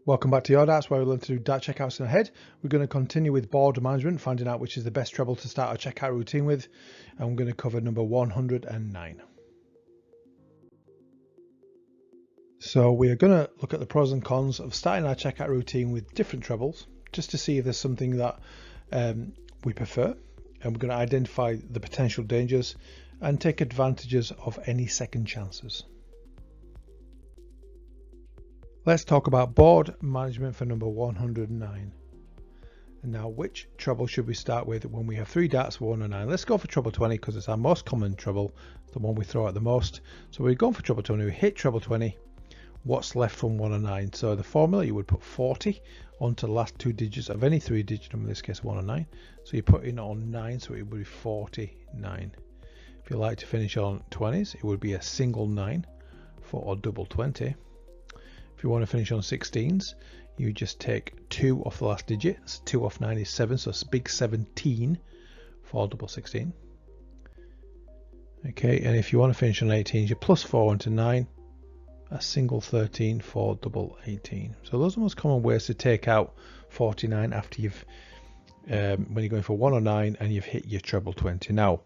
Welcome back to Your Darts, where we learn to do dart checkouts in our head. We're going to continue with board management, finding out which is the best treble to start our checkout routine with. And we're going to cover number 109. So we are going to look at the pros and cons of starting our checkout routine with different trebles, just to see if there's something that we prefer. And we're going to identify the potential dangers and take advantages of any second chances. Let's talk about board management for number 109. And now, which treble should we start with when we have 3 darts for 109? Let's go for treble 20 because it's our most common treble, the one we throw out the most. So we're going for treble 20, we hit treble 20. What's left from 109? So the formula, you would put 40 onto the last 2 digits of any 3-digit number, in this case 109. So you put in on 9, so it would be 49. If you like to finish on 20s, it would be a single 9 for a double 20. If you want to finish on 16s, you just take 2 off the last digit. So 2 off 9 is 7, so it's a big 17 for double 16. Okay, and if you want to finish on 18s, you plus 4 onto 9, a single 13 for double 18. So those are the most common ways to take out 49 after you've, when you're going for 109 and you've hit your treble 20. Now,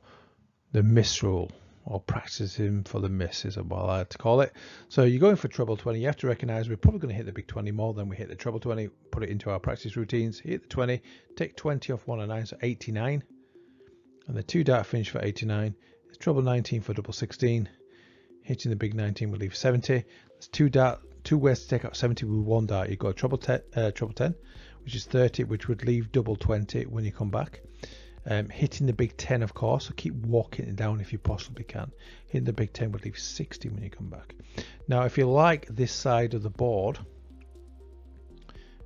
the miss rule, or practicing for the miss is what I like to call it. So you're going for treble 20, you have to recognize we're probably going to hit the big 20 more than we hit the treble 20, put it into our practice routines, hit the 20, take 20 off 109, so 89, and the 2 dart finish for 89 is treble 19 for double 16, hitting the big 19 will leave 70. There's 2 ways to take out 70 with 1 dart. You go treble 10, which is 30, which would leave double 20 when you come back. Hitting the big 10, of course, so keep walking it down if you possibly can. Hitting the big 10 would leave 60 when you come back. Now, if you like this side of the board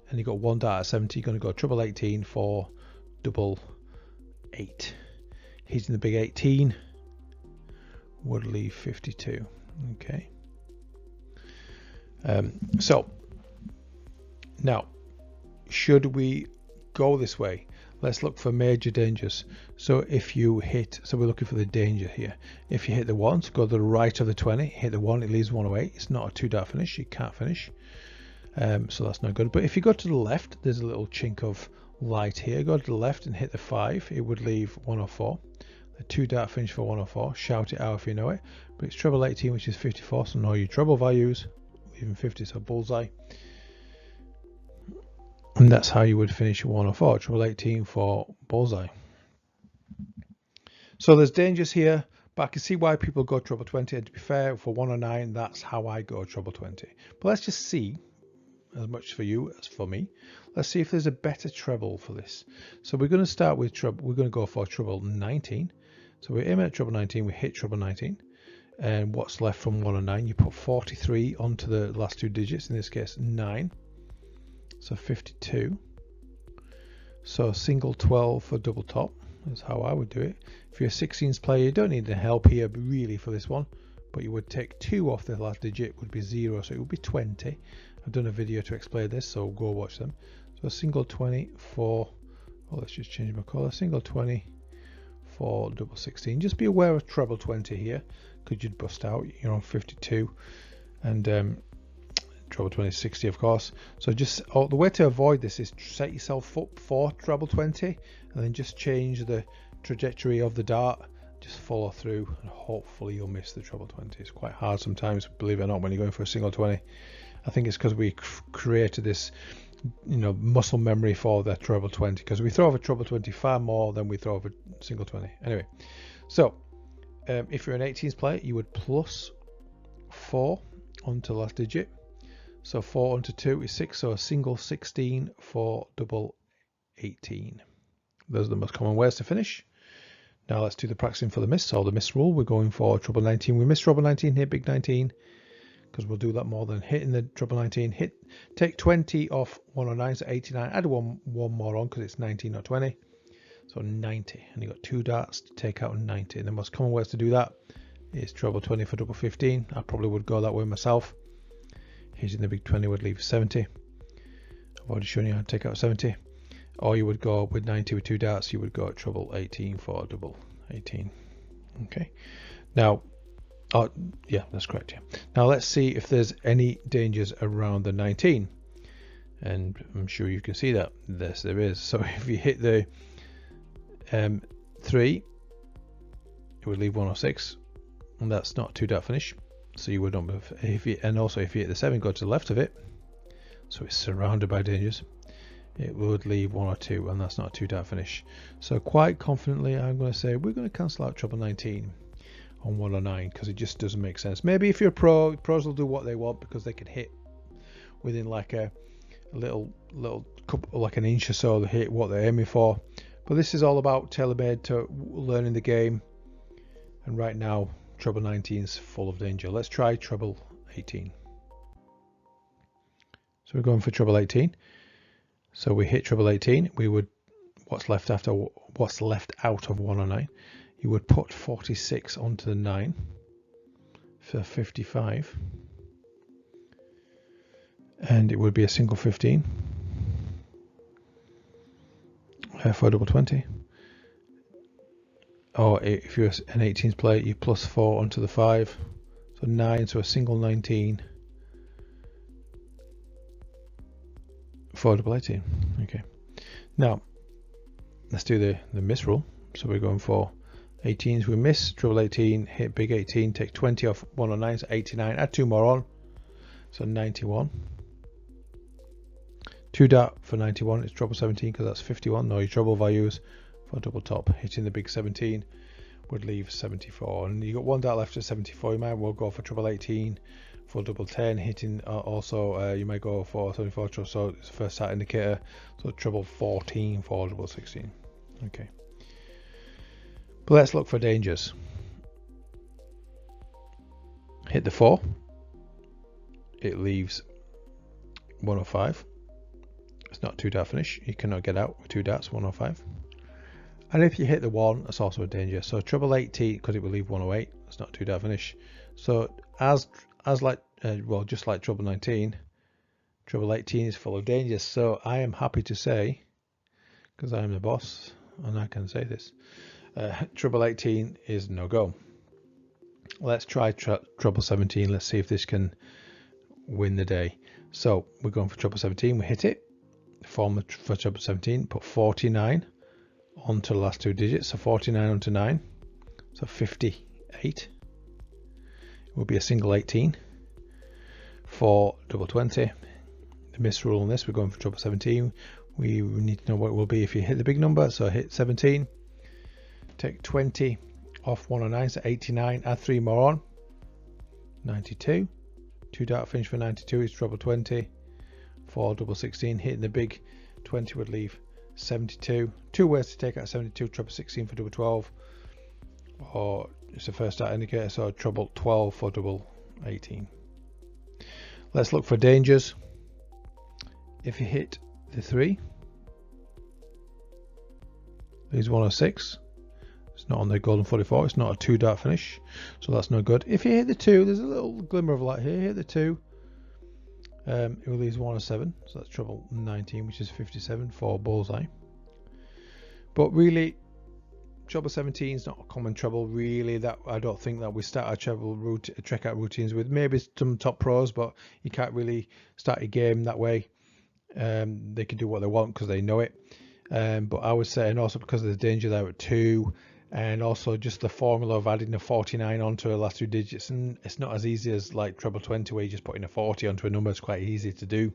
and you've got 1 dart at 70, you're going to go treble 18 for double 8. Hitting the big 18 would leave 52. Okay. So now, should we go this way? Let's look for major dangers. So if you hit, so we're looking for the danger here. If you hit the 1, so go to the right of the 20, hit the 1, it leaves 108. It's not a 2 dart finish, you can't finish. So that's no good. But if you go to the left, there's a little chink of light here. Go to the left and hit the 5, it would leave 104. The 2 dart finish for 104, shout it out if you know it. But it's treble 18, which is 54, so know your treble values, leaving 50, so bullseye. And that's how you would finish 104, treble 18 for bullseye. So there's dangers here, but I can see why people go treble 20. And to be fair, for 109, that's how I go treble 20. But let's just see, as much for you as for me, let's see if there's a better treble for this. So we're going to start with treble, we're going to go for treble 19. So we're aiming at treble 19, we hit treble 19. And what's left from 109? You put 43 onto the last 2 digits, in this case 9. So 52. So single 12 for double top. That's how I would do it. If you're a 16s player, you don't need the help here really for this one, but you would take 2 off the last digit, would be 0, so it would be 20. I've done a video to explain this, so go watch them. So single 20 for, well, let's just change my color. Single 20 for double 16. Just be aware of treble 20 here, because you'd bust out. You're on 52, and treble 20 is 60, of course. So just the way to avoid this is set yourself up for treble 20 and then just change the trajectory of the dart, just follow through, and hopefully you'll miss the treble 20. It's quite hard sometimes, believe it or not, when you're going for a single 20. I think it's because we created this, muscle memory for the treble 20, because we throw over treble 20 far more than we throw over single 20. Anyway, so if you're an 18s player, you would plus 4 onto the last digit. So 4 onto 2 is 6, so a single 16 for double 18. Those are the most common ways to finish. Now let's do the practicing for the miss. So the miss rule, we're going for treble 19. We miss treble 19, hit big 19, because we'll do that more than hitting the treble 19. Take 20 off 109, so 89. Add one more on because it's 19, not 20. So 90, and you've got 2 darts to take out 90. And the most common ways to do that is treble 20 for double 15. I probably would go that way myself. Hitting the big 20 would leave 70. I've already shown you how to take out 70. Or you would go with 90 with 2 darts, you would go at treble 18 for double 18. Okay. Now, yeah, that's correct. Yeah. Now let's see if there's any dangers around the 19. and I'm sure you can see that there is. So if you hit the 3, it would leave 106, and that's not a 2-dot finish. So you would not move. And also if you hit the 7, go to the left of it, so it's surrounded by dangers, it would leave 102, and that's not a 2-dot finish. So quite confidently, I'm going to say we're going to cancel out treble 19 on 109 because it just doesn't make sense. Maybe if you're a pro, pros will do what they want because they can hit within like a little couple, like an inch or so, they hit what they're aiming for. But this is all about tailor-made to learning the game, and right now treble 19 is full of danger. Let's try treble 18. So we're going for treble 18. So we hit treble 18. We would, what's left out of 109, you would put 46 onto the 9 for 55, and it would be a single 15 for a double 20. Or if you're an 18th player, you plus 4 onto the 5, so 9, so a single 19 for double 18. Okay, now let's do the miss rule. So we're going for 18s, we miss, treble 18, hit big 18, take 20 off 109, so 89, add 2 more on, so 91. 2-dot for 91, it's treble 17 because that's 51. No, your treble values for double top, hitting the big 17 would leave 74, and you got 1 dot left at 74. You might well go for treble 18 for double 10, hitting also you might go for 74, so it's the first start indicator, so treble 14 for double 16. Okay, but let's look for dangers. Hit the 4, it leaves 105. It's not a 2-dot finish, you cannot get out with 2 dots, 105. And if you hit the 1, that's also a danger. So treble 18, because it will leave 108, it's not a 2-dot finish. So as like well, just like treble 19, treble 18 is full of dangers. So I am happy to say, because I am the boss and I can say this, treble 18 is no go. Let's try treble 17. Let's see if this can win the day. So we're going for treble 17. We hit it. Form for treble 17. Put 49 onto the last 2 digits. So 49 onto 9. So 58. It will be a single 18 for double 20. The miss rule on this, we're going for treble 17. We need to know what it will be if you hit the big number. So hit 17. Take 20 off 109, so 89. Add 3 more on. 92. 2-dot finish for 92 is treble 20 for double 16. Hitting the big 20 would leave 72. 2 ways to take out 72. Treble 16 for double 12, or it's the first start indicator, so treble 12 for double 18. Let's look for dangers. If you hit the 3, leaves 106. It's not on the golden 44. It's not a 2-dot finish, so that's no good. If you hit the 2, there's a little glimmer of light here. Hit the 2, it will leave 107, so that's treble 19, which is 57 for bullseye. But really, treble 17 is not a common treble. Really, that I don't think that we start our treble checkout routines with. Maybe some top pros, but you can't really start your game that way. They can do what they want because they know it. But I would say, and also because of the danger there at 2, and also just the formula of adding a 49 onto the last 2 digits, and it's not as easy as like treble 20 where you just put in a 40 onto a number. It's quite easy to do.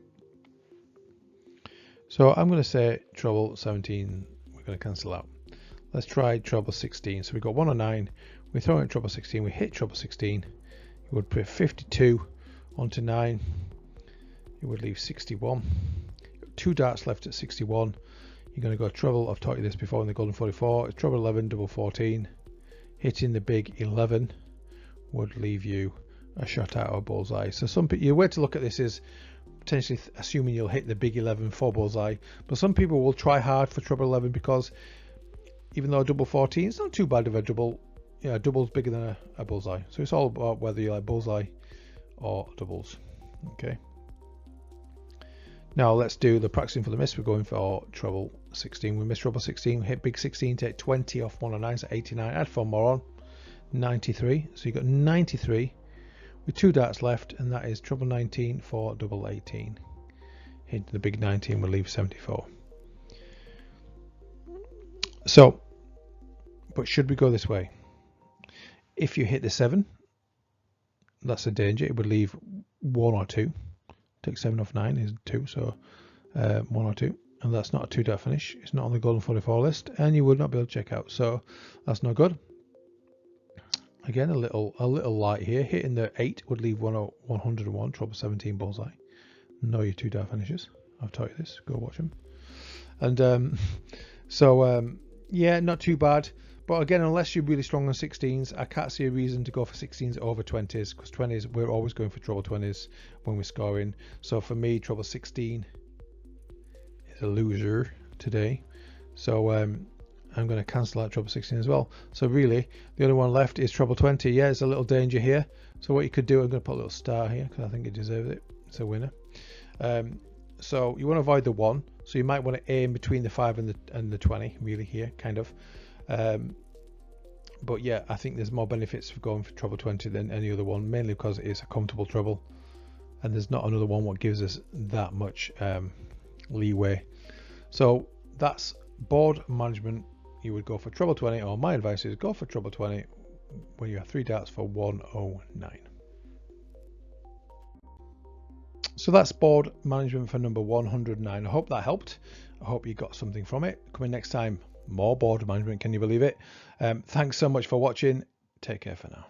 So I'm going to say treble 17 we're going to cancel out. Let's try treble 16. So we've got 109, we throw in treble 16, we hit treble 16, you would put 52 onto 9, it would leave 61. 2 darts left at 61. You're going to go treble, I've taught you this before in the golden 44, it's treble 11, double 14. Hitting the big 11 would leave you a shot out of bullseye. So some your way to look at this is potentially assuming you'll hit the big 11 for bullseye, but some people will try hard for treble 11 because even though double 14 is not too bad of a double, yeah, double's bigger than a bullseye. So it's all about whether you like bullseye or doubles. Okay. Now let's do the practicing for the miss. We're going for treble 16. We miss treble 16, hit big 16, take 20 off 109, so 89. Add 4 more on, 93. So you've got 93 with 2 darts left, and that is treble 19 for double 18. Hit the big 19 will leave 74. So, but should we go this way? If you hit the 7, that's a danger. It would leave 1 or 2. Take 7 off 9 is 2, so 1 or 2. And that's not a 2-dot finish. It's not on the golden 44 list, and you would not be able to check out. So that's not good. Again, a little light here. Hitting the 8 would leave 101, treble 17 bullseye. Know your 2-dot finishes. I've taught you this. Go watch them. And yeah, not too bad. But again, unless you're really strong on 16s, I can't see a reason to go for 16s over 20s, because 20s, we're always going for treble 20s when we're scoring. So for me, treble 16 is a loser today. So I'm going to cancel out treble 16 as well. So really, the only one left is treble 20. Yeah, it's a little danger here. So what you could do, I'm going to put a little star here because I think it deserves it. It's a winner. So you want to avoid the 1. So you might want to aim between the 5 and the 20, really here, kind of. But yeah, I think there's more benefits for going for treble 20 than any other one, mainly because it is a comfortable treble, and there's not another one what gives us that much leeway. So that's board management. You would go for treble 20, or my advice is go for treble 20 when you have 3 darts for 109. So that's board management for number 109. I hope that helped. I hope you got something from it. Coming next time, more board management. Can you believe it? Thanks so much for watching. Take care for now.